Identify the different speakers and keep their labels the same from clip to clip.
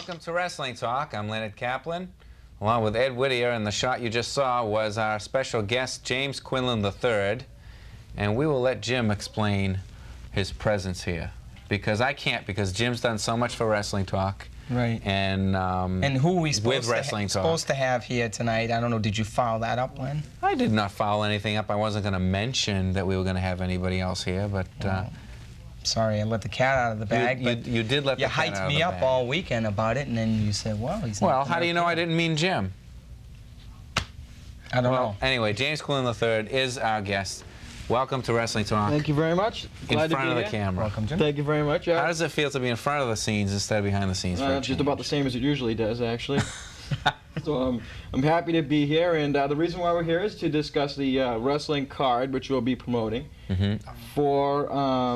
Speaker 1: Welcome to Wrestling Talk. I'm Leonard Kaplan, along with Ed Whittier, and the shot you just saw was our special guest, James Quinlan III. And we will let Jim explain his presence here, because I can't, because Jim's done so much for Wrestling Talk.
Speaker 2: Right.
Speaker 1: And
Speaker 2: who are we supposed
Speaker 1: supposed
Speaker 2: to have here tonight? I don't know. Did you follow that up, Len?
Speaker 1: I did not follow anything up. I wasn't going to mention that we were going to have anybody else here, but...
Speaker 2: Sorry, I let the cat out of the bag.
Speaker 1: You did let the cat out of the bag.
Speaker 2: You hyped me up all weekend about it, and then you said, well, he's not...
Speaker 1: Well, how do you know I didn't mean Jim?
Speaker 2: I don't know.
Speaker 1: Anyway, James Quinlan III is our guest. Welcome to Wrestling Talk.
Speaker 3: Thank you very much. Glad
Speaker 1: in front
Speaker 3: to be
Speaker 1: of the
Speaker 3: here.
Speaker 1: camera.
Speaker 2: Welcome, Jim.
Speaker 3: Thank you very much.
Speaker 1: How does it feel to be in front of the scenes instead of behind the scenes?
Speaker 3: Just about the same as it usually does, actually. So I'm happy to be here, and the reason why we're here is to discuss the wrestling card, which we'll be promoting for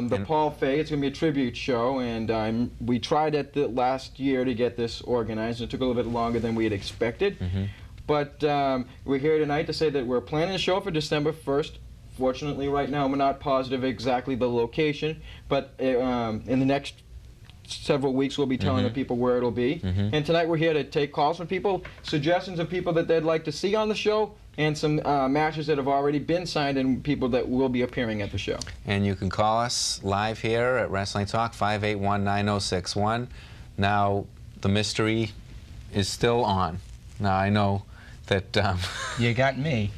Speaker 3: the Paul Fay. It's going to be a tribute show, and we tried at the last year to get this organized. It took a little bit longer than we had expected, but we're here tonight to say that we're planning a show for December 1st. Fortunately, right now we're not positive exactly the location, but in the next several weeks we'll be telling the people where it'll be. And tonight we're here to take calls from people, suggestions of people that they'd like to see on the show, and some matches that have already been signed and people that will be appearing at the show.
Speaker 1: And you can call us live here at Wrestling Talk, 581-9061. Now, the mystery is still on. Now, I know that...
Speaker 2: You got me.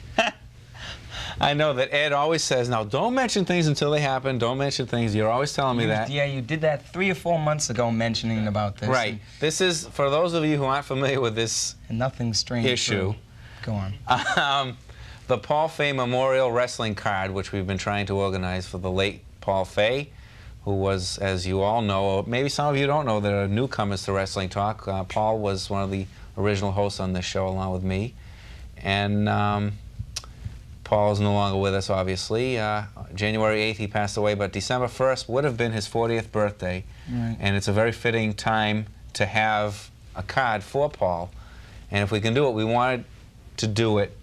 Speaker 1: I know that Ed always says, now, don't mention things until they happen. Don't mention things. You're always telling me that.
Speaker 2: Yeah, you did that 3 or 4 months ago, mentioning about this.
Speaker 1: Right. This is, for those of you who aren't familiar with this
Speaker 2: and nothing strange
Speaker 1: issue.
Speaker 2: Go on.
Speaker 1: The Paul Fay Memorial Wrestling Card, which we've been trying to organize for the late Paul Fay, who was, as you all know, or maybe some of you don't know, that are newcomers to Wrestling Talk. Paul was one of the original hosts on this show, along with me. And... Paul is no longer with us, obviously. January 8th he passed away, but December 1st would have been his 40th birthday.
Speaker 2: Right.
Speaker 1: And it's a very fitting time to have a card for Paul. And if we can do it, we wanted to do it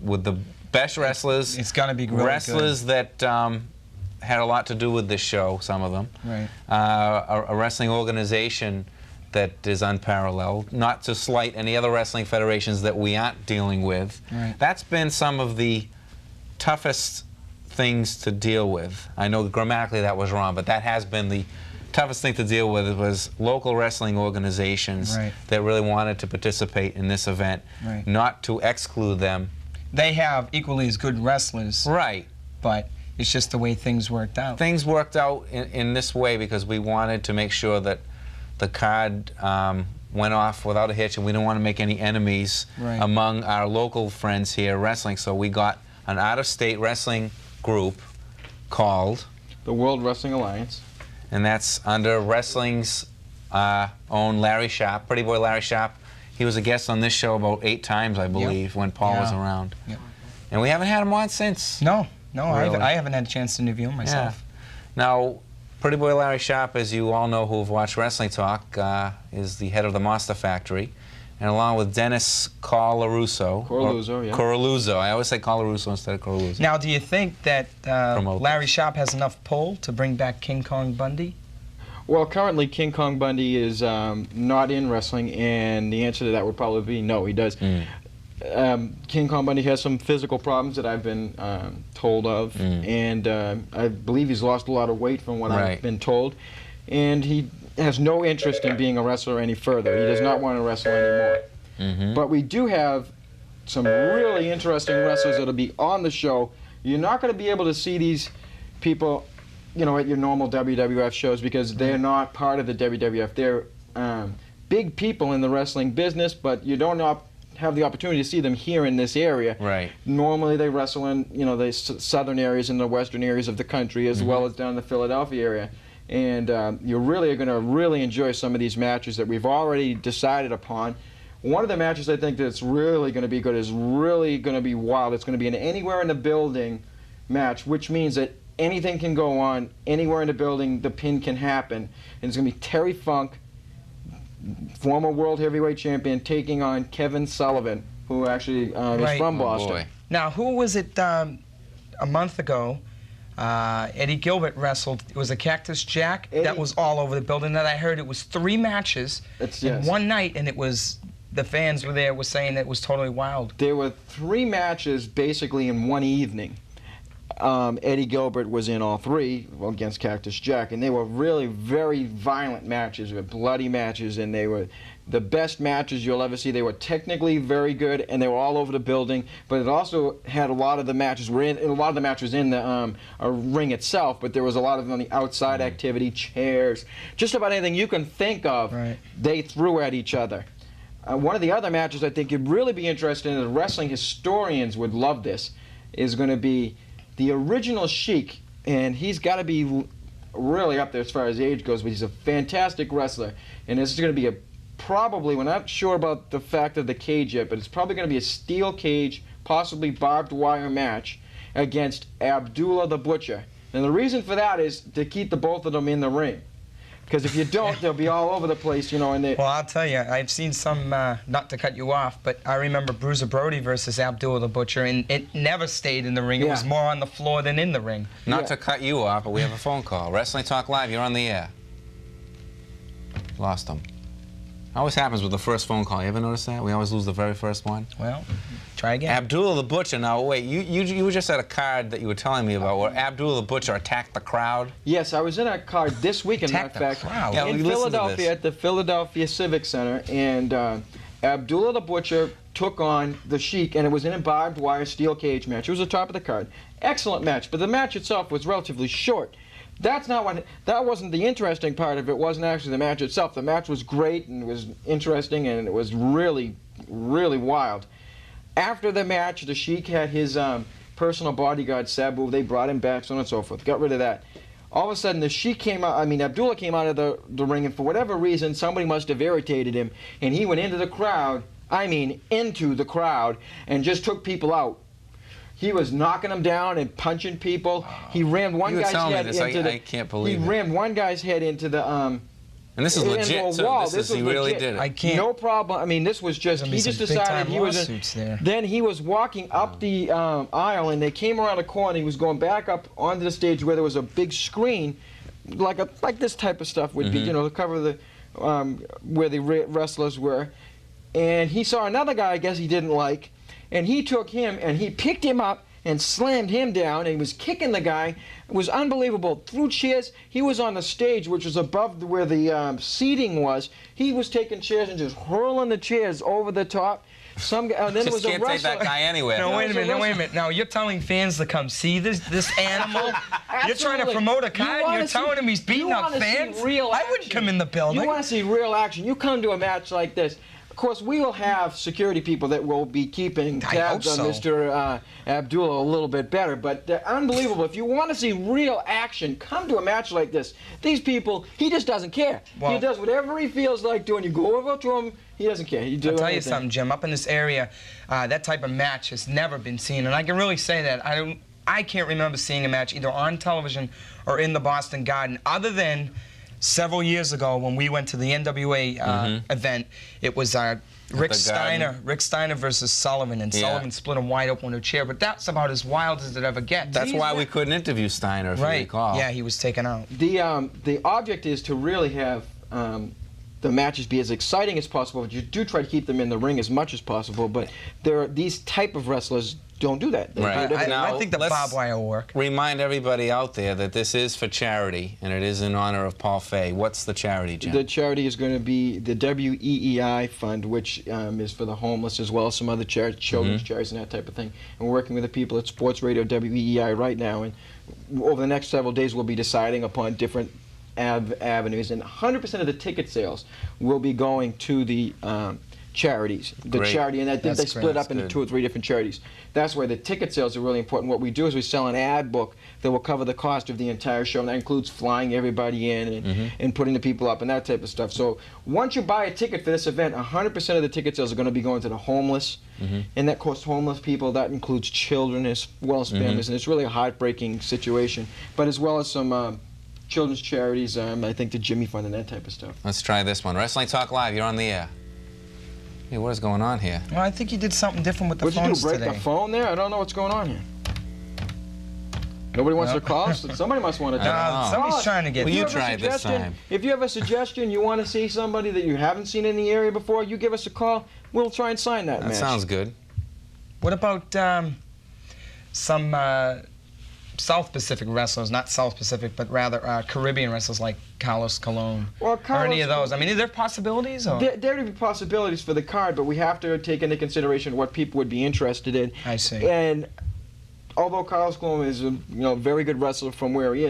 Speaker 1: with the best wrestlers.
Speaker 2: It's going to be really
Speaker 1: wrestlers that had a lot to do with this show, some of them.
Speaker 2: Right.
Speaker 1: A wrestling organization that is unparalleled, not to slight any other wrestling federations that we aren't dealing with.
Speaker 2: Right.
Speaker 1: That's been some of the toughest things to deal with. I know grammatically that was wrong, but that has been the toughest thing to deal with. It was local wrestling organizations that really wanted to participate in this event, not to exclude them.
Speaker 2: They have equally as good wrestlers.
Speaker 1: Right.
Speaker 2: But it's just the way things worked out.
Speaker 1: Things worked out in this way because we wanted to make sure that the card went off without a hitch, and we didn't want to make any enemies among our local friends here wrestling. So we got an out-of-state wrestling group called
Speaker 3: the World Wrestling Alliance,
Speaker 1: and that's under wrestling's own Larry Sharpe, Pretty Boy Larry Sharpe. He was a guest on this show about 8 times, I believe, when Paul was around. And we haven't had him on since.
Speaker 2: No,
Speaker 1: really.
Speaker 2: I haven't had a chance to interview him myself.
Speaker 1: Now, Pretty Boy Larry Sharpe, as you all know who have watched Wrestling Talk, is the head of the Monster Factory. And along with Dennis Coraluzzo, I always say Coraluzzo instead of Coraluzzo.
Speaker 2: Now, do you think that Larry Sharpe has enough pull to bring back King Kong Bundy?
Speaker 3: Well, currently King Kong Bundy is not in wrestling, and the answer to that would probably be no, he does. King Kong Bundy has some physical problems that I've been told of, and I believe he's lost a lot of weight from what I've been told, and he has no interest in being a wrestler any further. He does not want to wrestle anymore. But we do have some really interesting wrestlers that'll be on the show. You're not going to be able to see these people, you know, at your normal WWF shows because they're not part of the WWF. They're big people in the wrestling business, but you don't have the opportunity to see them here in this area. Normally they wrestle in, you know, the southern areas and the western areas of the country, as well as down in the Philadelphia area. And you really are going to really enjoy some of these matches that we've already decided upon. One of the matches I think that's really going to be good is really going to be wild. It's going to be an anywhere in the building match, which means that anything can go on anywhere in the building. The pin can happen, and it's going to be Terry Funk, former world heavyweight champion, taking on Kevin Sullivan, who actually is from Boston.
Speaker 2: Now, who was it a month ago? Eddie Gilbert wrestled. It was a Cactus Jack that was all over the building. That I heard it was 3 matches in one night, and it was, the fans were there, were saying it was totally wild.
Speaker 3: There were 3 matches basically in one evening. Eddie Gilbert was in all 3 against Cactus Jack, and they were really very violent matches, they were bloody matches, and they were the best matches you'll ever see. They were technically very good, and they were all over the building. But it also had a lot of the matches were in the ring itself. But there was a lot of on the outside activity, chairs, just about anything you can think of.
Speaker 2: Right.
Speaker 3: They threw at each other. One of the other matches I think you'd really be interested in, and wrestling historians would love this, is going to be the original Sheik, and he's got to be really up there as far as age goes, but he's a fantastic wrestler. And this is going to be probably, we're not sure about the fact of the cage yet, but it's probably going to be a steel cage, possibly barbed wire match against Abdullah the Butcher. And the reason for that is to keep the both of them in the ring. Because if you don't, they'll be all over the place, you know. And
Speaker 2: well, I'll tell you, I've seen some, not to cut you off, but I remember Bruiser Brody versus Abdullah the Butcher, and it never stayed in the ring. It was more on the floor than in the ring.
Speaker 1: Not to cut you off, but we have a phone call. Wrestling Talk Live, you're on the air. Lost them. Always happens with the first phone call. You ever notice that? We always lose the very first one.
Speaker 2: Well, try again.
Speaker 1: Abdullah the Butcher. Now, wait, you were just at a card that you were telling me about where Abdullah the Butcher attacked the crowd?
Speaker 3: Yes, I was in a card this week, in fact,
Speaker 1: Yeah,
Speaker 3: in Philadelphia at the Philadelphia Civic Center, and Abdullah the Butcher took on the Sheik, and it was in a barbed wire steel cage match. It was the top of the card. Excellent match, but the match itself was relatively short. That wasn't the interesting part of it. Wasn't actually the match itself. The match was great and it was interesting and it was really, really wild. After the match, the Sheik had his personal bodyguard Sabu. They brought him back, so on and so forth. Got rid of that. All of a sudden, the Sheik came out. I mean, Abdullah came out of the ring, and for whatever reason, somebody must have irritated him, and he went into the crowd. I mean, into the crowd, and just took people out. He was knocking them down and punching people. He rammed one guy's head into the.
Speaker 1: I can't believe it.
Speaker 3: He rammed one guy's head into the.
Speaker 1: And this is legit.
Speaker 3: So
Speaker 1: he really did it.
Speaker 2: I can't.
Speaker 3: No problem. I mean, this was just. He just decided he was. Then he was walking up the aisle, and they came around a corner. He was going back up onto the stage where there was a big screen, like this type of stuff would be, you know, to cover the where the wrestlers were. And he saw another guy, I guess he didn't like. And he took him and he picked him up and slammed him down, and he was kicking the guy. It was unbelievable. Threw chairs. He was on the stage, which was above where the seating was. He was taking chairs and just hurling the chairs over the top. Some guy, and then there was a wrestler.
Speaker 1: Can't take that guy anywhere.
Speaker 2: No, wait a minute. Now you're telling fans to come see this animal? You're trying to promote a card and you're telling him he's beating up fans? I wouldn't come in the building.
Speaker 3: You want to see real action. You come to a match like this. Of course, we will have security people that will be keeping tabs on Mr. Abdullah a little bit better, but they're unbelievable. If you want to see real action, come to a match like this. These people, he just doesn't care. Well, he does whatever he feels like doing. You go over to him, he doesn't care. I'll
Speaker 2: tell you something, Jim. Up in this area, that type of match has never been seen, and I can really say that. I can't remember seeing a match either on television or in the Boston Garden, other than several years ago when we went to the NWA event. It was Rick Steiner versus Sullivan, and Sullivan split him wide open with a chair, but that's about as wild as it ever gets.
Speaker 1: That's why we couldn't interview Steiner, if you recall.
Speaker 2: Yeah, he was taken out.
Speaker 3: The object is to really have the matches be as exciting as possible, but you do try to keep them in the ring as much as possible, but these type of wrestlers don't do that.
Speaker 2: I think the barbed wire will work.
Speaker 1: Remind everybody out there that this is for charity, and it is in honor of Paul Fay. What's the charity, Jim?
Speaker 3: The charity is going to be the WEEI Fund, which is for the homeless, as well as some other children's charities and that type of thing. And we're working with the people at Sports Radio WEEI right now, and over the next several days we'll be deciding upon different avenues, and 100% of the ticket sales will be going to the charities. Charity, and I think they split up into 2 or 3 different charities. That's why the ticket sales are really important. What we do is we sell an ad book that will cover the cost of the entire show, and that includes flying everybody in and putting the people up and that type of stuff. So once you buy a ticket for this event, 100% of the ticket sales are going to be going to the homeless, and that costs homeless people. That includes children as well as families, and it's really a heartbreaking situation, but as well as some children's charities, I think the Jimmy Fund and that type of stuff.
Speaker 1: Let's try this one. Wrestling Talk Live, you're on the air. Hey, what is going on here?
Speaker 2: Well, I think you did something different with the phones today.
Speaker 3: What did you do, break the phone there? I don't know what's going on here. Nobody wants to call? Somebody must want to
Speaker 1: know.
Speaker 2: Somebody's trying to get...
Speaker 1: Well, you
Speaker 3: have a
Speaker 1: tried this
Speaker 3: suggestion-
Speaker 1: time.
Speaker 3: If you have a suggestion, you want to see somebody that you haven't seen in the area before, you give us a call. We'll try and sign that match.
Speaker 1: That sounds good.
Speaker 2: What about some South Pacific wrestlers, not South Pacific, but rather Caribbean wrestlers like Carlos Colon,
Speaker 3: Well,
Speaker 2: or any of those? I mean, are there possibilities? Or?
Speaker 3: There would be possibilities for the card, but we have to take into consideration what people would be interested in.
Speaker 2: I see.
Speaker 3: And although Carlos Colon is a very good wrestler from where he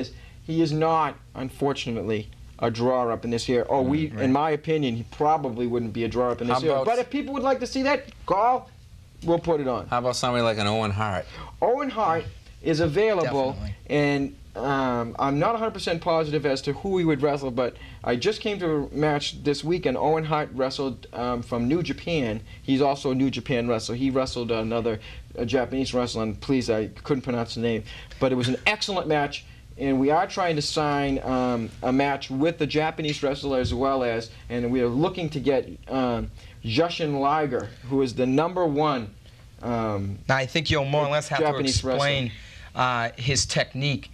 Speaker 3: is not, unfortunately, a draw-up in this year. In my opinion, he probably wouldn't be a draw-up in this year. But if people would like to see that, call. We'll put it on.
Speaker 1: How about somebody like an Owen Hart?
Speaker 3: Owen Hart is available,
Speaker 2: Definitely.
Speaker 3: and I'm not 100% positive as to who he would wrestle, but I just came to a match this weekend. Owen Hart wrestled from New Japan. He's also a New Japan wrestler. He wrestled another Japanese wrestler, and please, I couldn't pronounce the name, but it was an excellent match. And we are trying to sign a match with the Japanese wrestler as well as, and we are looking to get Jushin Liger, who is the #1.
Speaker 2: Now, I think you'll more or less have
Speaker 3: Japanese
Speaker 2: to explain his technique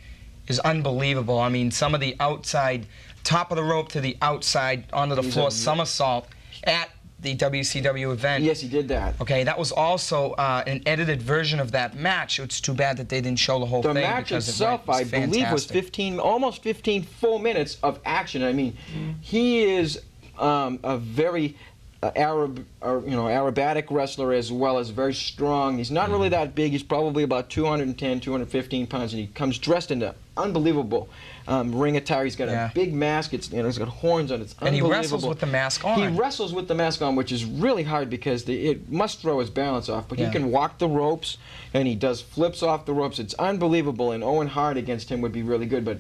Speaker 2: is unbelievable. I mean, some of the outside, top of the rope to the outside onto the floor somersault at the WCW event.
Speaker 3: Yes, he did that.
Speaker 2: Okay, that was also an edited version of that match. It's too bad that they didn't show the whole thing.
Speaker 3: The match itself, I believe, was almost 15 full minutes of action. I mean, he is a very aerobatic wrestler as well as very strong. He's not really that big. He's probably about 210, 215 pounds, and he comes dressed in unbelievable ring attire. He's got a big mask. He's got horns on it. It's
Speaker 2: and
Speaker 3: unbelievable.
Speaker 2: he wrestles with the mask on.
Speaker 3: He wrestles with the mask on, which is really hard because it must throw his balance off. But he can walk the ropes, and he does flips off the ropes. It's unbelievable, and Owen Hart against him would be really good. But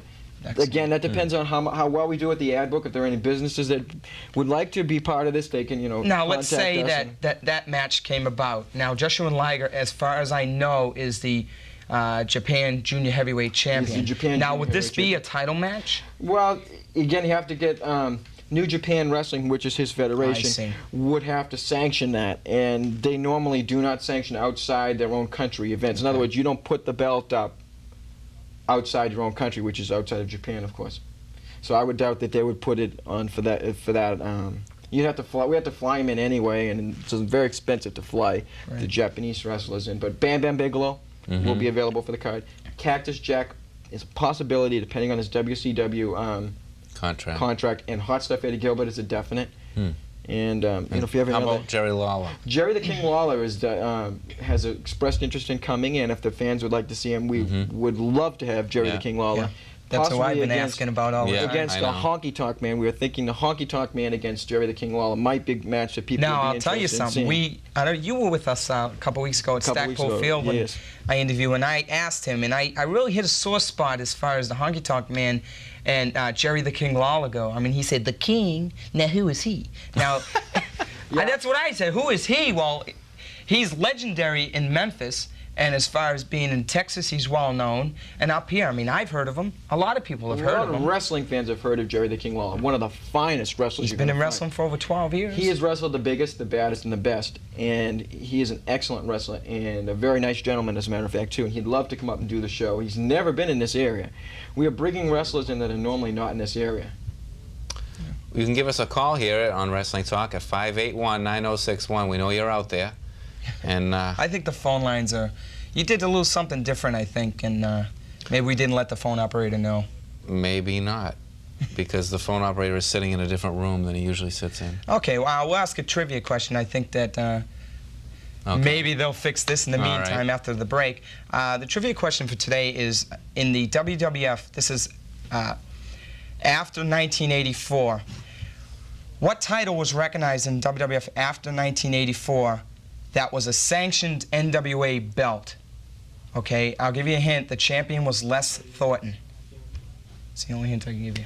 Speaker 3: again, that depends on how well we do at the ad book. If there are any businesses that would like to be part of this, they can,
Speaker 2: Now, let's say that match came about. Now, Jushin Liger, as far as I know, is the Japan Junior Heavyweight Champion.
Speaker 3: He's the Japan
Speaker 2: now,
Speaker 3: Junior
Speaker 2: would this
Speaker 3: Heavyweight
Speaker 2: be a title match?
Speaker 3: Well, again, you have to get New Japan Wrestling, which is his federation, would have to sanction that. And they normally do not sanction outside their own country events. In other words, you don't put the belt up outside your own country, which is outside of Japan, of course. So I would doubt that they would put it on for that. You'd have to fly. We have to fly him in anyway, and it's very expensive to fly the Japanese wrestlers in. But Bam Bam Bigelow will be available for the card. Cactus Jack is a possibility depending on his WCW contract, and Hot Stuff Eddie Gilbert is a definite. And if you have any
Speaker 1: how about Jerry Lawler?
Speaker 3: Jerry the King Lawler has expressed interest in coming in. If the fans would like to see him, we would love to have Jerry the King Lawler.
Speaker 2: Yeah. That's who I've been asking about all the time.
Speaker 3: Against the Honky Tonk Man. We were thinking the Honky Tonk Man against Jerry the King Lawler might be a match that people would be interested in seeing.
Speaker 2: Now, I'll tell you something. I know you were with us a couple weeks ago at Stackpole Field when I interviewed, and I asked him, and I really hit a sore spot as far as the Honky Tonk Man and Jerry the King Lawler go. I mean, he said, the King, now who is he? Now, that's what I said. Who is he? Well, he's legendary in Memphis. And as far as being in Texas, he's well known. And up here, I mean, I've heard of him. A lot of people have heard of him.
Speaker 3: A lot of wrestling fans have heard of Jerry the King Lawler, one of the finest wrestlers.
Speaker 2: He's been in wrestling for over 12 years.
Speaker 3: He has wrestled the biggest, the baddest, and the best. And he is an excellent wrestler and a very nice gentleman, as a matter of fact, too. And he'd love to come up and do the show. He's never been in this area. We are bringing wrestlers in that are normally not in this area.
Speaker 1: You can give us a call here on Wrestling Talk at 581-9061. We know you're out there. And
Speaker 2: I think the phone lines are... You did a little something different, I think, and maybe we didn't let the phone operator know.
Speaker 1: Maybe not, because the phone operator is sitting in a different room than he usually sits in.
Speaker 2: Okay, well, we'll ask a trivia question. I think that maybe they'll fix this in the meantime after the break. The trivia question for today is, in the WWF, this is after 1984, what title was recognized in WWF after 1984 that was a sanctioned NWA belt? Okay, I'll give you a hint. The champion was Les Thornton. It's the only hint I can give you.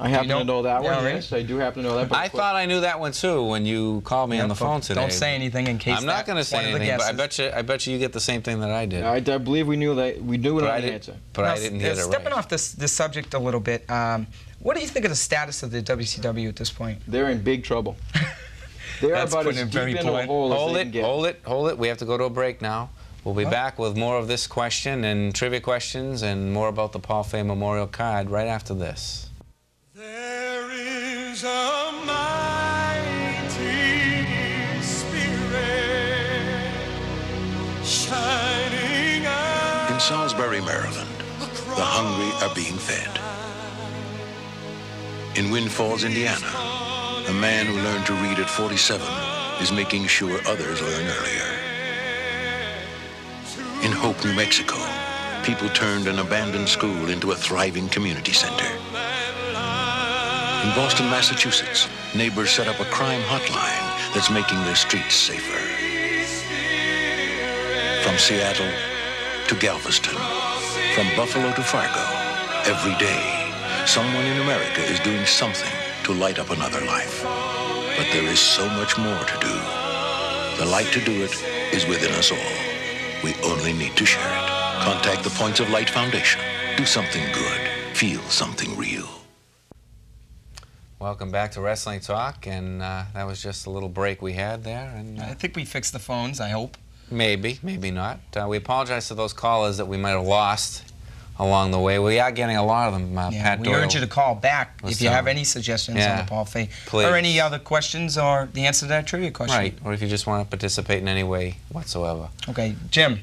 Speaker 3: I happen to know that one, yes. I do happen to know that.
Speaker 1: I thought I knew that one, too, when you called me on the phone today.
Speaker 2: Don't say anything in case
Speaker 1: I'm not going to say anything, but I bet you get the same thing that I did.
Speaker 3: I believe we knew that. We knew the answer.
Speaker 1: But I didn't get it right.
Speaker 2: Stepping off this subject a little bit, what do you think of the status of the WCW at this point?
Speaker 3: They're in big trouble. They're about as deep in a hole as they can get.
Speaker 1: Hold it. We have to go to a break now. We'll be back with more of this question and trivia questions and more about the Paul Fay Memorial card right after this.
Speaker 4: There is a mighty spirit shining out.
Speaker 5: In Salisbury, Maryland, the hungry are being fed. In Wind Falls, Indiana, a man who learned to read at 47 is making sure others learn earlier. In Hope, New Mexico, people turned an abandoned school into a thriving community center. In Boston, Massachusetts, neighbors set up a crime hotline that's making their streets safer. From Seattle to Galveston, from Buffalo to Fargo, every day, someone in America is doing something to light up another life. But there is so much more to do. The light to do it is within us all. We only need to share it. Contact the Points of Light Foundation. Do something good. Feel something real.
Speaker 1: Welcome back to Wrestling Talk, and that was just a little break we had there. And
Speaker 2: I think we fixed the phones, I hope.
Speaker 1: maybe, maybe not. We apologize to those callers that we might have lost along the way. We are getting a lot of them. Pat
Speaker 2: we
Speaker 1: Doyle
Speaker 2: urge you to call back if you have any suggestions on the Paul Fay or any other questions or the answer to that trivia question.
Speaker 1: Right, or if you just want to participate in any way whatsoever.
Speaker 2: Okay, Jim,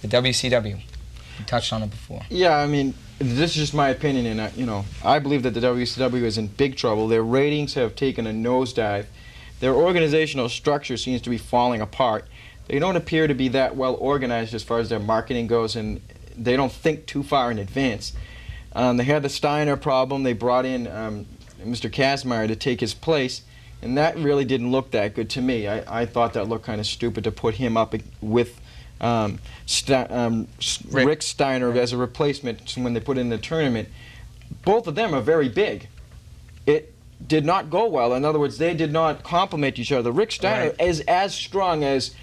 Speaker 2: the WCW. You touched on it before.
Speaker 3: Yeah, I mean, this is just my opinion, and I believe that the WCW is in big trouble. Their ratings have taken a nosedive. Their organizational structure seems to be falling apart. They don't appear to be that well organized as far as their marketing goes, and they don't think too far in advance. They had the Steiner problem. They brought in Mr. Kazmaier to take his place, and that really didn't look that good to me. I thought that looked kind of stupid to put him up with Rick Steiner as a replacement when they put in the tournament. Both of them are very big. It did not go well. In other words, they did not complement each other. Rick Steiner is as strong as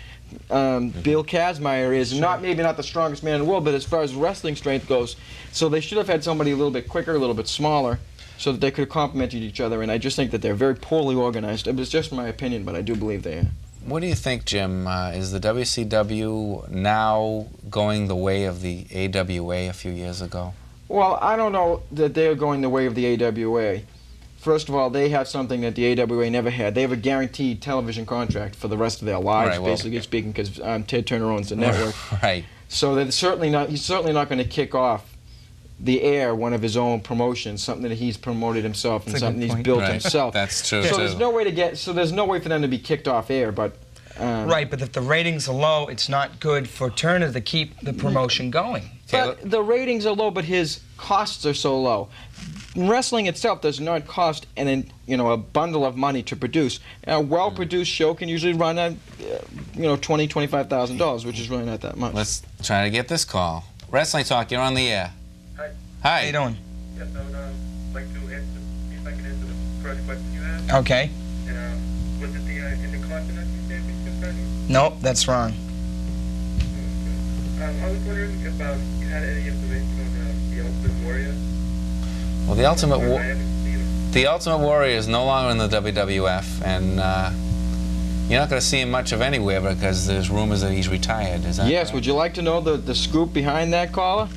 Speaker 3: Bill Kazmaier is, maybe not the strongest man in the world, but as far as wrestling strength goes. So they should have had somebody a little bit quicker, a little bit smaller, so that they could have complemented each other. And I just think that they're very poorly organized. It was just my opinion, but I do believe they are.
Speaker 1: What do you think, Jim? Is the WCW now going the way of the AWA a few years ago?
Speaker 3: Well, I don't know that they're going the way of the AWA. First of all, they have something that the AWA never had. They have a guaranteed television contract for the rest of their lives, basically speaking, because Ted Turner owns the network.
Speaker 1: Right.
Speaker 3: So they're certainly not. He's certainly not going to kick off the air one of his own promotions, something that he's promoted himself and something he's built himself.
Speaker 1: That's true.
Speaker 3: So there's no way to get. So there's no way for them to be kicked off air, but.
Speaker 2: Right, but if the ratings are low, it's not good for Turner to keep the promotion going.
Speaker 3: But the ratings are low, but his costs are so low. Wrestling itself does not cost a bundle of money to produce. A well-produced show can usually run at $20,000-$25,000, which is really not that much.
Speaker 1: Let's try to get this call. Wrestling Talk, you're on the air.
Speaker 6: Hi.
Speaker 1: Hi.
Speaker 2: How you doing?
Speaker 6: Yes, I would like to see if I can answer the first question you asked.
Speaker 2: Okay.
Speaker 6: Was it the Intercontinental Championship tournament?
Speaker 2: Nope, that's wrong.
Speaker 6: I was wondering if you had any information on the Ultimate Warrior.
Speaker 1: Well, the Ultimate Warrior is no longer in the WWF, and you're not going to see him much of anywhere because there's rumors that he's retired. Is that
Speaker 3: yes,
Speaker 1: correct?
Speaker 3: Would you like to know the scoop behind that, caller?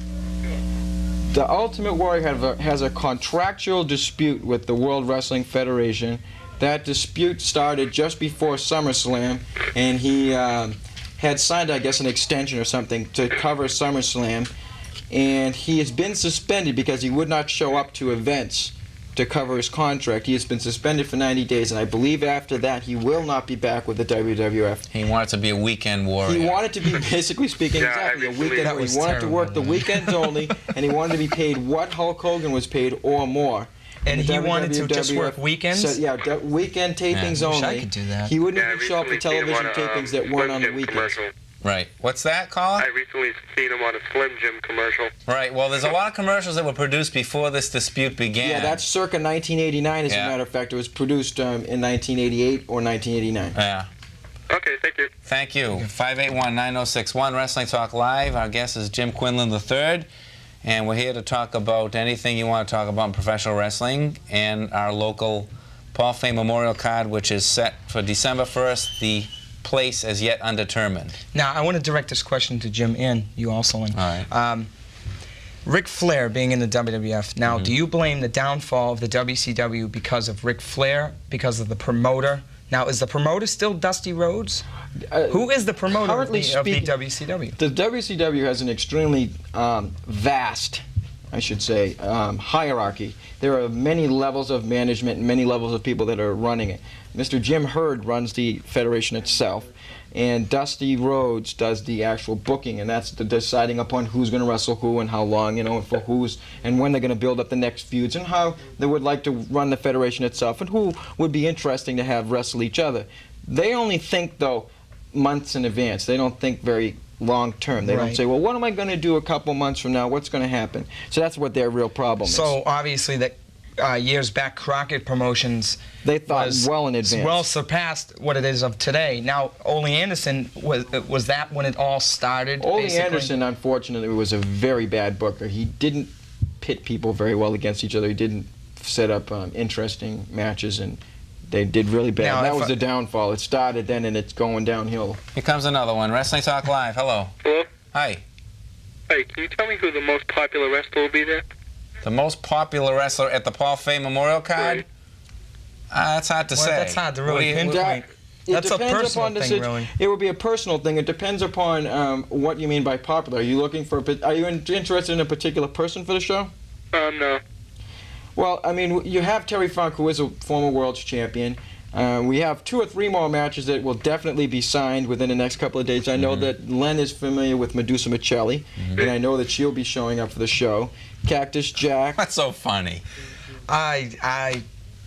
Speaker 3: The Ultimate Warrior has a contractual dispute with the World Wrestling Federation. That dispute started just before SummerSlam, and he had signed, I guess, an extension or something to cover SummerSlam, and he has been suspended because he would not show up to events to cover his contract. He has been suspended for 90 days, and I believe after that he will not be back with the WWF.
Speaker 1: He wanted to be a weekend warrior.
Speaker 3: He wanted to be, basically speaking, exactly a weekend warrior. He wanted to work the weekends only, and he wanted to be paid what Hulk Hogan was paid or more.
Speaker 2: And he wanted to just work weekends?
Speaker 3: So, yeah, weekend tapings only.
Speaker 2: I could do that.
Speaker 3: He wouldn't even show up for television tapings that weren't on the weekends.
Speaker 1: Right. What's that, caller?
Speaker 6: I recently seen him on a Slim Jim commercial.
Speaker 1: Right. Well, there's a lot of commercials that were produced before this dispute began.
Speaker 3: Yeah, that's circa 1989, as a matter of fact. It was produced in 1988 or 1989.
Speaker 1: Yeah.
Speaker 6: Okay, thank you.
Speaker 1: Thank you. 581-9061, Wrestling Talk Live. Our guest is Jim Quinlan III. And we're here to talk about anything you want to talk about in professional wrestling and our local Paul Fay Memorial card, which is set for December 1st, the place as yet undetermined.
Speaker 2: Now, I want to direct this question to Jim and you also, Len.
Speaker 1: All right.
Speaker 2: Ric Flair being in the WWF. Now, do you blame the downfall of the WCW because of Ric Flair, because of the promoter? Now, is the promoter still Dusty Rhodes? Who is the promoter of the WCW?
Speaker 3: The WCW has an extremely vast, I should say, hierarchy. There are many levels of management and many levels of people that are running it. Mr. Jim Herd runs the federation itself, and Dusty Rhodes does the actual booking, and that's the deciding upon who's going to wrestle who and how long, you know, and for who's and when they're going to build up the next feuds and how they would like to run the federation itself and who would be interesting to have wrestle each other. They only think, though, months in advance. They don't think very long term. They don't say, well, what am I going to do a couple months from now? What's going to happen? So that's what their real problem is.
Speaker 2: So obviously that years back, Crockett Promotions,
Speaker 3: they thought well in advance.
Speaker 2: Well surpassed what it is of today. Now, Ole Anderson, was that when it all started?
Speaker 3: Ole Anderson, unfortunately, was a very bad booker. He didn't pit people very well against each other. He didn't set up interesting matches, and they did really bad. Now, that was the downfall. It started then, and it's going downhill.
Speaker 1: Here comes another one. Wrestling Talk Live. Hello.
Speaker 6: Hello?
Speaker 1: Hi.
Speaker 6: Hey, can you tell me who the most popular wrestler will be there?
Speaker 1: The most popular wrestler at the Paul Fay Memorial card?
Speaker 6: Right.
Speaker 1: That's hard to say.
Speaker 2: That's hard to really pinpoint. That's a personal thing, really.
Speaker 3: It would be a personal thing. It depends upon what you mean by popular. Are you looking for? Are you interested in a particular person for the show?
Speaker 6: No.
Speaker 3: Well, I mean, you have Terry Funk, who is a former world champion. We have 2 or 3 more matches that will definitely be signed within the next couple of days. I know that Len is familiar with Madusa Miceli, and I know that she'll be showing up for the show. Cactus Jack.
Speaker 1: That's so funny.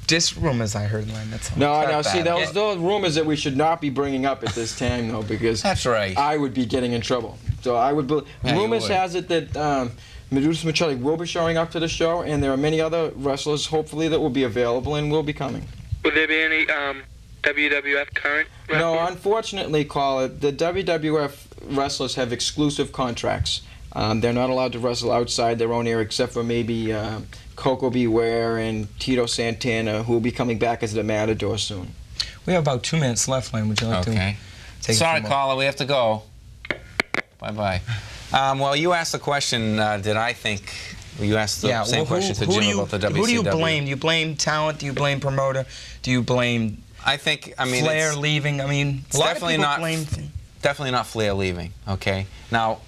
Speaker 2: Just rumors I heard, Len. That's all.
Speaker 3: No, see, those rumors that we should not be bringing up at this time, though, because
Speaker 1: that's right.
Speaker 3: I would be getting in trouble. So I would. Rumors has it that Madusa Miceli will be showing up to the show, and there are many other wrestlers, hopefully, that will be available and will be coming.
Speaker 6: Will there be any WWF current wrestlers?
Speaker 3: No, unfortunately, caller, the WWF wrestlers have exclusive contracts. They're not allowed to wrestle outside their own area, except for maybe Coco Beware and Tito Santana, who will be coming back as the Matador soon.
Speaker 2: We have about 2 minutes left, Len. Would you like to take
Speaker 1: Sorry, caller, we have to go. Bye-bye. Well, you asked the question, did I think... You asked the same question to Jim about the WCW.
Speaker 2: Who do you blame? Do you blame talent? Do you blame promoter? Do you blame Flair leaving? I mean, a lot of people blame...
Speaker 1: Definitely not Flair leaving, okay? Now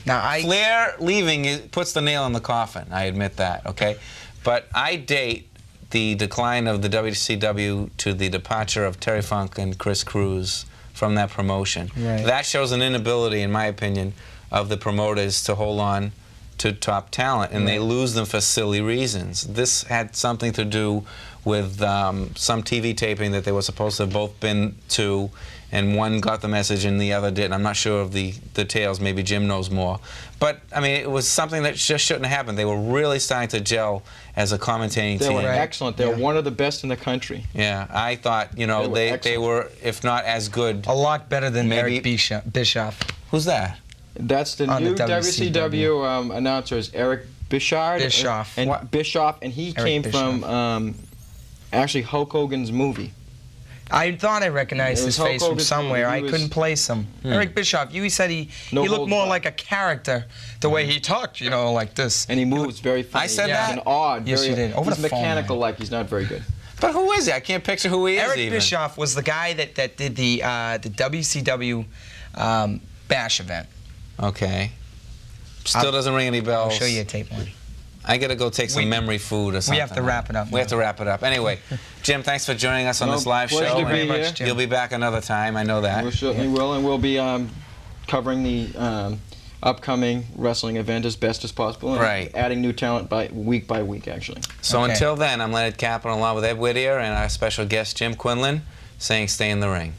Speaker 1: Flair leaving puts the nail in the coffin, I admit that, okay? But I date the decline of the WCW to the departure of Terry Funk and Chris Cruz from that promotion.
Speaker 2: Right.
Speaker 1: That shows an inability, in my opinion, of the promoters to hold on to top talent, and they lose them for silly reasons. This had something to do with some TV taping that they were supposed to have both been to, and one got the message and the other didn't. I'm not sure of the details. Maybe Jim knows more. But, I mean, it was something that just shouldn't have happened. They were really starting to gel as a commentating team.
Speaker 3: They were excellent. They were one of the best in the country.
Speaker 1: Yeah, I thought, you know, they were, if not as good...
Speaker 2: A lot better than Eric Bishoff.
Speaker 1: Who's that?
Speaker 3: That's the new WCW announcer, is Eric Bishoff. And he came from actually Hulk Hogan's movie.
Speaker 2: I thought I recognized his face from somewhere. I couldn't place him. Eric Bishoff, you said he looked more like a character, the way he talked, you know, like this.
Speaker 3: And he moves very funny.
Speaker 1: I said that?
Speaker 3: He's odd.
Speaker 2: Yes, you did.
Speaker 3: He's mechanical, like he's not very good.
Speaker 1: But who is he? I can't picture who he is
Speaker 2: Eric
Speaker 1: even.
Speaker 2: Bishoff was the guy that did the WCW Bash event.
Speaker 1: Okay. Still doesn't ring any bells.
Speaker 2: I'll show you a tape one.
Speaker 1: I gotta go take some memory food or something.
Speaker 2: We have to wrap it up.
Speaker 1: We have to wrap it up. Anyway, Jim, thanks for joining us on this live show.
Speaker 3: Pleasure to be here.
Speaker 1: You'll be back another time, I know that.
Speaker 3: We certainly will, and we'll be covering the upcoming wrestling event as best as possible, and adding new talent by week, actually.
Speaker 1: So until then, I'm Leonard Kaplan along with Ed Whittier and our special guest, Jim Quinlan, saying stay in the ring.